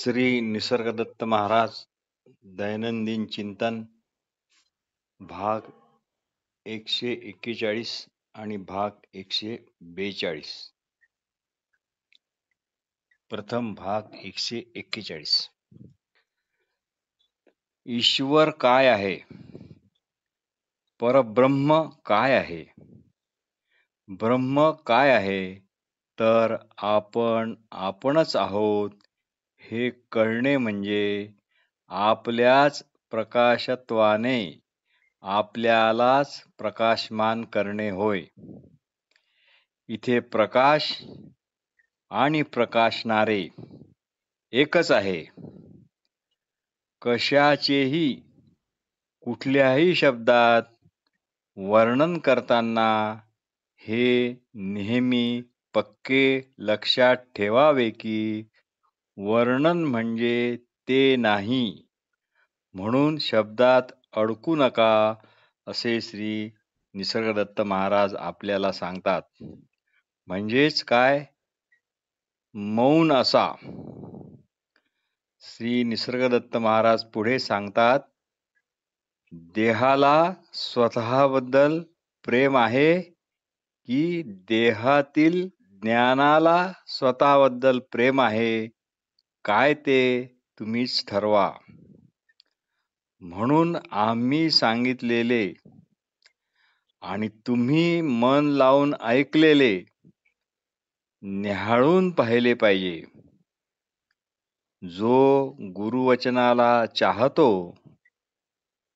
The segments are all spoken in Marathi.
श्री निसर्गदत्त महाराज दैनंदिन चिंतन भाग 141 आणि भाग 142. प्रथम भाग 141. ईश्वर काय आहे? परब्रह्म काय आहे? ब्रह्म काय आहे? तर आपणच आहोत हे कळणे म्हणजे आपल्याच प्रकाशत्वाने आपल्यालाच प्रकाशमान करणे होय. इथे प्रकाश आणि प्रकाशणारे एकच आहे. कशाचेही कुठल्याही शब्दात वर्णन करताना हे नेहमी पक्के लक्षात ठेवावे की वर्णन म्हणजे ते नाही म्हणून शब्दात अडकू नका असे श्री निसर्गदत्त महाराज आपल्याला सांगतात. म्हणजेच काय? मौन असा. श्री निसर्गदत्त महाराज पुढे सांगतात, देहाला स्वतःबद्दल प्रेम आहे की देहातील ज्ञानाला स्वतःबद्दल प्रेम आहे? काय ते तुम्हीच ठरवा. म्हणून आम्ही सांगितलेले आणि तुम्ही मन लावून ऐकलेले न्याहाळून पाहिले पाहिजे. जो गुरुवचनाला चाहतो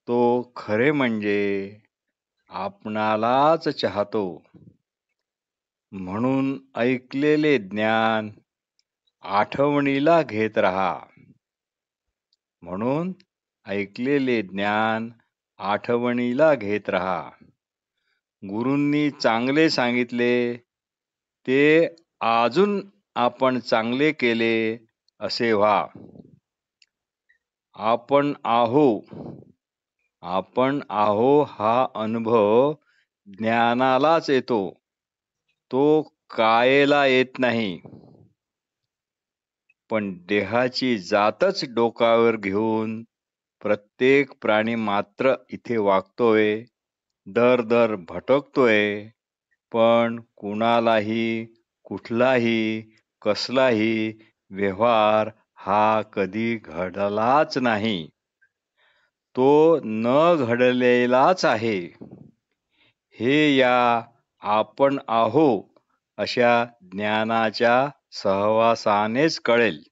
तो खरे म्हणजे आपणालाच चाहतो. म्हणून ऐकलेले ज्ञान आठवणीला घेत राहा. म्हणून ऐकलेले ज्ञान आठवणीला घेत राहा. गुरूंनी चांगले सांगितले ते अजून आपण चांगले केले असे व्हा. आपण आहो हा अनुभव ज्ञानालाच येतो, तो कायेला येत नाही. पण देहाची जातच डोकावर घेऊन प्रत्येक प्राणी मात्र इथे वागतोय, दर भटकतोय, पण कुणालाही कुठलाही कसलाही व्यवहार हा कधी घडलाच नाही. तो न घडलेलाच आहे. हे या आपण आहो अशा ज्ञानाच्या सहवासानेच कळेल.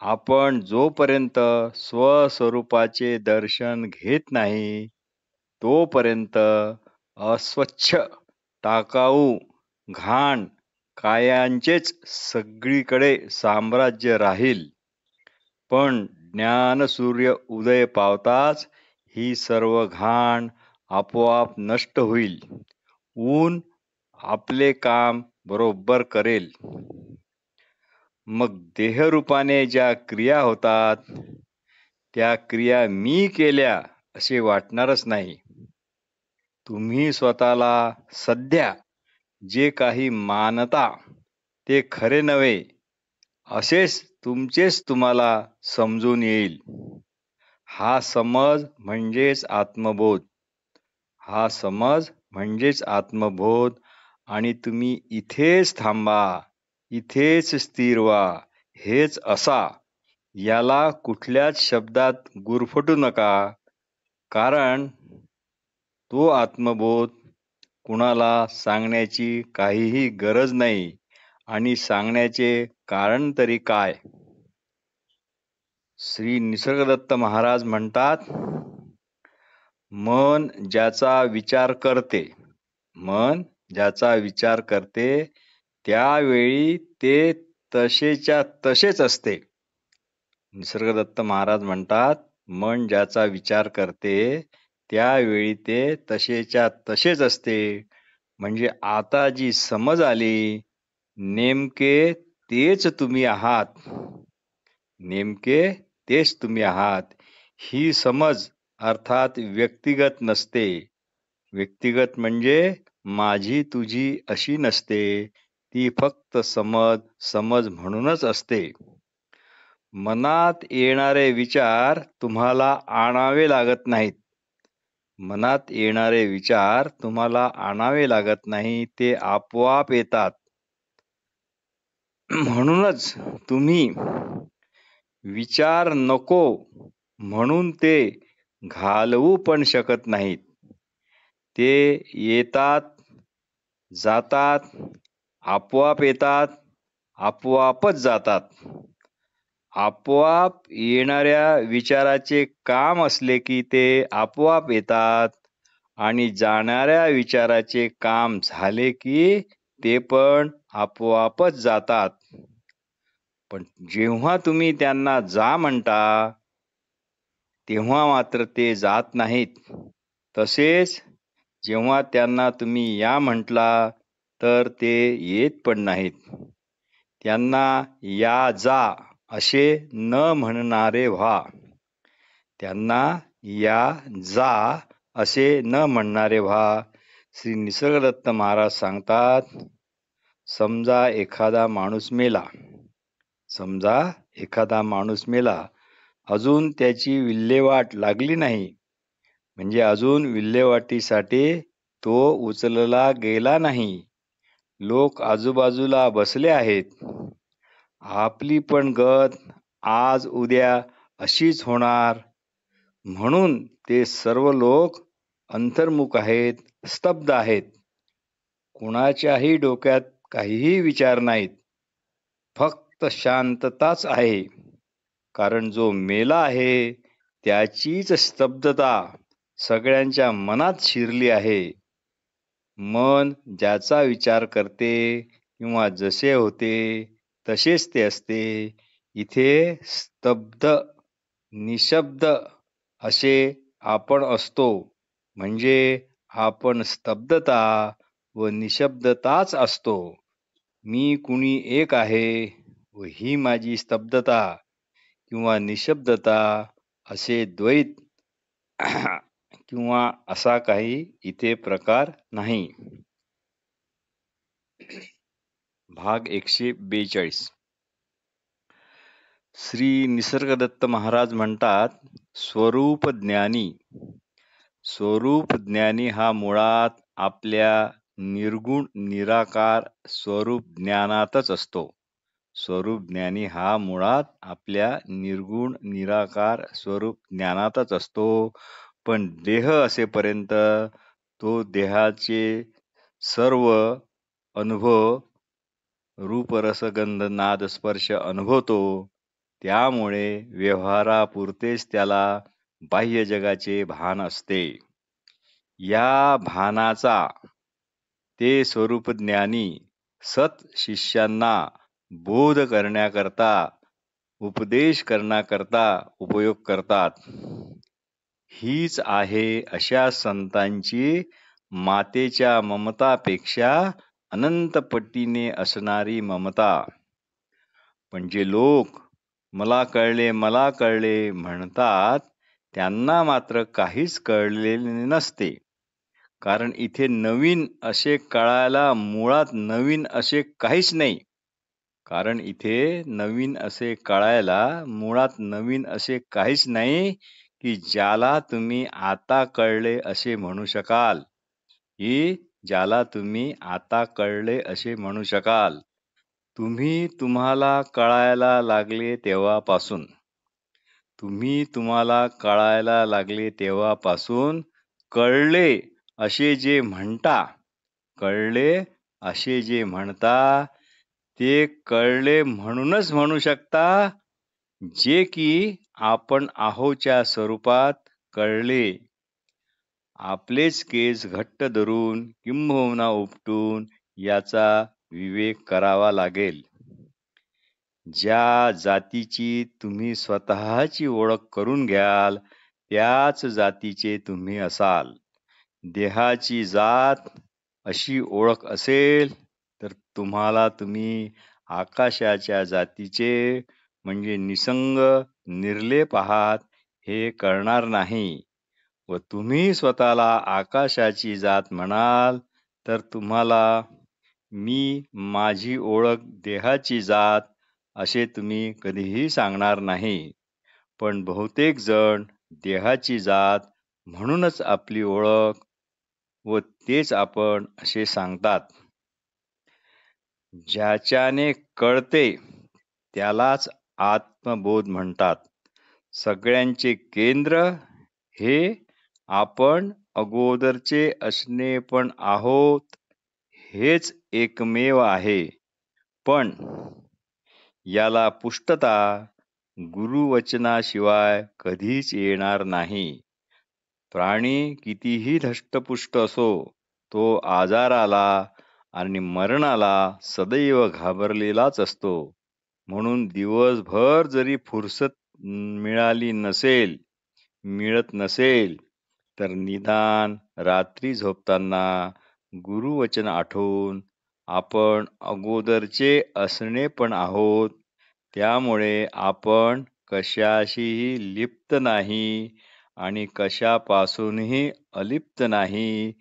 आपण जोपर्यंत स्वस्वरूपाचे दर्शन घेत नाही तोपर्यंत अस्वच्छ टाकाऊ घाण कायांचेच सगळीकडे साम्राज्य राहील. पण ज्ञानसूर्य उदय पावताच ही सर्व घाण आपोआप नष्ट होईल. ऊन आपले काम बरोबर करेल. मग देहरूपाने ज्या क्रिया होतात त्या क्रिया मी केल्या असे वाटणारच नाही. तुम्ही स्वतःला सध्या जे काही मानता ते खरे नव्हे असेच तुमचेच तुम्हाला समजून येईल. हा समज म्हणजेच आत्मबोध. हा समज म्हणजेच आत्मबोध. आणि तुम्ही इथेच थांबा, इथेच स्थिर व्हा, हेच असा. याला कुठल्याच शब्दात गुरफटू नका. कारण तो आत्मबोध कुणाला सांगण्याची काहीही गरज नाही. आणि सांगण्याचे कारण तरी काय? श्री निसर्गदत्त महाराज म्हणतात, मन ज्याचा विचार करते त्यावेळी ते तसेच्या तसेच असते. निसर्गदत्त महाराज म्हणतात, मन ज्याचा विचार करते त्यावेळी ते तसेच्या तसेच असते. म्हणजे आता जी समज आली नेमके तेच तुम्ही आहात. ही समज अर्थात व्यक्तिगत नसते. व्यक्तिगत म्हणजे माझी तुझी अशी नसते. ती फक्त समज म्हणूनच असते. मनात येणारे विचार तुम्हाला आणावे लागत नाहीत. मनात येणारे विचार तुम्हाला आणावे लागत नाही, ते आपोआप येतात. म्हणूनच तुम्ही विचार नको म्हणून ते घालवू पण शकत नाहीत. ते येतात, जातात, आपोआप येतात, आपोआपच जातात. आपोआप येणाऱ्या विचाराचे काम असले की ते आपोआप येतात आणि जाणाऱ्या विचाराचे काम झाले की ते पण आपोआपच जातात. पण जेव्हा तुम्ही त्यांना जा म्हणता तेव्हा मात्र ते जात नाहीत. तसेच जेव्हा त्यांना तुम्ही या म्हटला तर ते येत पण नाहीत. त्यांना या जा असे न म्हणणारे व्हा. त्यांना या जा असे न म्हणणारे व्हा. श्री निसर्गदत्त महाराज सांगतात, समजा एखादा माणूस मेला, अजून त्याची विल्हेवाट लागली नाही, म्हणजे अजून विल्हेवाटीसाठी तो उचलला गेला नाही. लोक आजूबाजूला बसले आहेत. आपली पण गत आज उद्या अशीच होणार, म्हणून ते सर्व लोक अंतर्मुख आहेत, स्तब्ध आहेत. कुणाच्याही डोक्यात काहीही विचार नाहीत, फक्त शांतताच आहे. कारण जो मेला आहे त्याचीच स्तब्धता सगळ्यांच्या मनात शिरली आहे. मन ज्याचा विचार करते किंवा जसे होते तसेच ते असते. इथे स्तब्ध, निशब्द असे आपण असतो, म्हणजे आपण स्तब्धता व निशब्दताच असतो. मी कुणी एक आहे व ही माझी स्तब्धता किंवा निशब्दता असे द्वैत किंवा असा काही इथे प्रकार नाही. भाग 142. श्री निसर्गदत्त महाराज म्हणतात, स्वरूप ज्ञानी हा मुळात आपल्या निर्गुण निराकार स्वरूप ज्ञानातच असतो. स्वरूप ज्ञानी हा मुळात आपल्या निर्गुण निराकार स्वरूप ज्ञानातच असतो. पण देह असेपर्यंत तो देहाचे सर्व अनुभव रूप रस गंध नाद स्पर्श अनुभवतो. त्यामुळे व्यवहारापुरतेच त्याला बाह्य जगाचे भान असते. या भानाचा ते स्वरूप ज्ञानी सत शिष्यांना बोध करण्याकरता, उपदेश करण्याकरता उपयोग करतात. हीच आहे अशा संतांची मातेच्या ममतापेक्षा अनंत पटीने असणारी ममता. पण जे लोक मला कळले म्हणतात, त्यांना मात्र काहीच कळलेले नसते. कारण इथे नवीन असे कळायला मुळात नवीन असे काहीच नाही. की ज्याला तुम्ही आता कळले असे म्हणू शकाल. तुम्हाला कळायला लागले तेव्हापासून कळले असे जे म्हणता ते कळले म्हणूनच म्हणू शकता, जे की आपण आहोच्या स्वरूपात कळले. आपलेच केस घट्ट धरून किंबहुना उपटून याचा विवेक करावा लागेल. ज्या जातीची तुम्ही स्वतःची ओळख करून घ्याल त्याच जातीचे तुम्ही असाल. देहाची जात अशी ओळख असेल तर तुम्ही आकाशाच्या जातीचे म्हणजे निसंग निर्लेप आहात हे कळणार नाही. व तुम्ही स्वतःला आकाशाची जात म्हणाल तर तुम्हाला मी माझी ओळख देहाची जात असे तुम्ही कधीही सांगणार नाही. पण बहुतेक जण देहाची जात म्हणूनच आपली ओळख व तेच आपण असे सांगतात. ज्याच्याने कळते त्यालाच आत्मबोध म्हणतात. सगळ्यांचे केंद्र हे आपण अगोदरचे असणे पण आहोत, हेच एकमेव आहे. पण याला पुष्टता गुरुवचनाशिवाय कधीच येणार नाही. प्राणी कितीही धष्टपुष्ट असो, तो आजाराला आणि मरणाला सदैव घाबरलेलाच असतो. म्हणून दिवसभर जरी फुरसत मिळत नसेल, तर निदान रात्री झोपताना गुरुवचन आठवून आपण अगोदरचे असणे पण आहोत, त्यामुळे आपण कशाशीही लिप्त नाही आणि कशापासूनही अलिप्त नाही,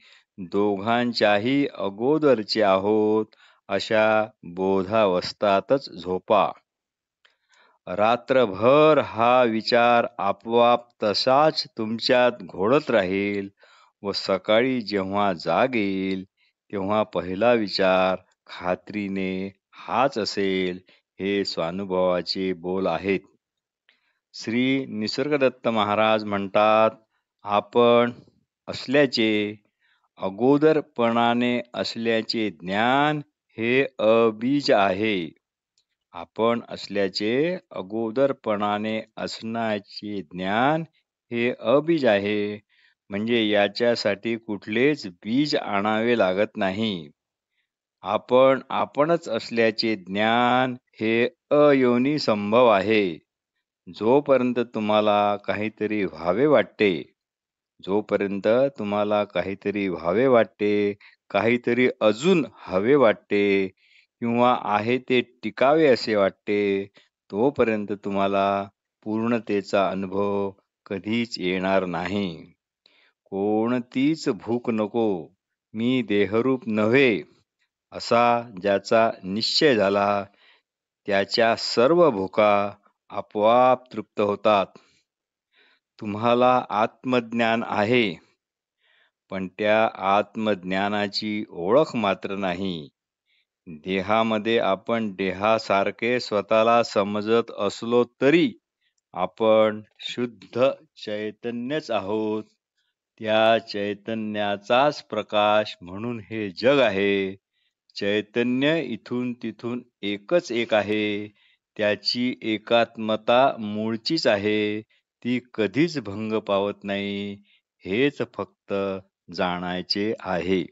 दोघांच्याही अगोदरचे आहोत, अशा बोधावस्थातच झोपा. रात्रभर हा विचार आपोआप तसाच तुमच्यात घोळत राहील व सकाळी जेव्हा जाग येईल तेव्हा पहिला विचार खात्रीने हाच असेल. हे स्वानुभवाचे बोल आहेत. श्री निसर्गदत्त महाराज म्हणतात, आपण असल्याचे, अगोदरपणाने असल्याचे ज्ञान हे अबीज आहे. आपण असल्याचे अगोदरपणाने असण्याचे ज्ञान हे अबीज आहे. म्हणजे याच्यासाठी कुठलेच बीज आणावे लागत नाही. आपणच असल्याचे ज्ञान हे अयोनी संभव आहे. जोपर्यंत तुम्हाला काहीतरी व्हावे वाटते, काहीतरी अजून हवे वाटते किंवा आहे ते टिकावे असे वाटते, तोपर्यंत तुम्हाला पूर्णतेचा अनुभव कधीच येणार नाही. कोणतीच भूक नको, मी देहरूप नव्हे, असा ज्याचा निश्चय झाला, त्याच्या सर्व भूका आपोआप तृप्त होतात. तुम्हाला आत्मज्ञान आहे, पण त्या आत्मज्ञानाची ओळख मात्र नाही. देहामध्ये आपण देहासारखे स्वतःला समजत असलो तरी आपण शुद्ध चैतन्यच आहोत. त्या चैतन्याचाच प्रकाश म्हणून हे जग आहे. चैतन्य इथून तिथून एकच एक आहे. त्याची एकात्मता मूळचीच आहे. ती कधीच भंग पावत नाही. हेच फक्त जाणायचे आहे.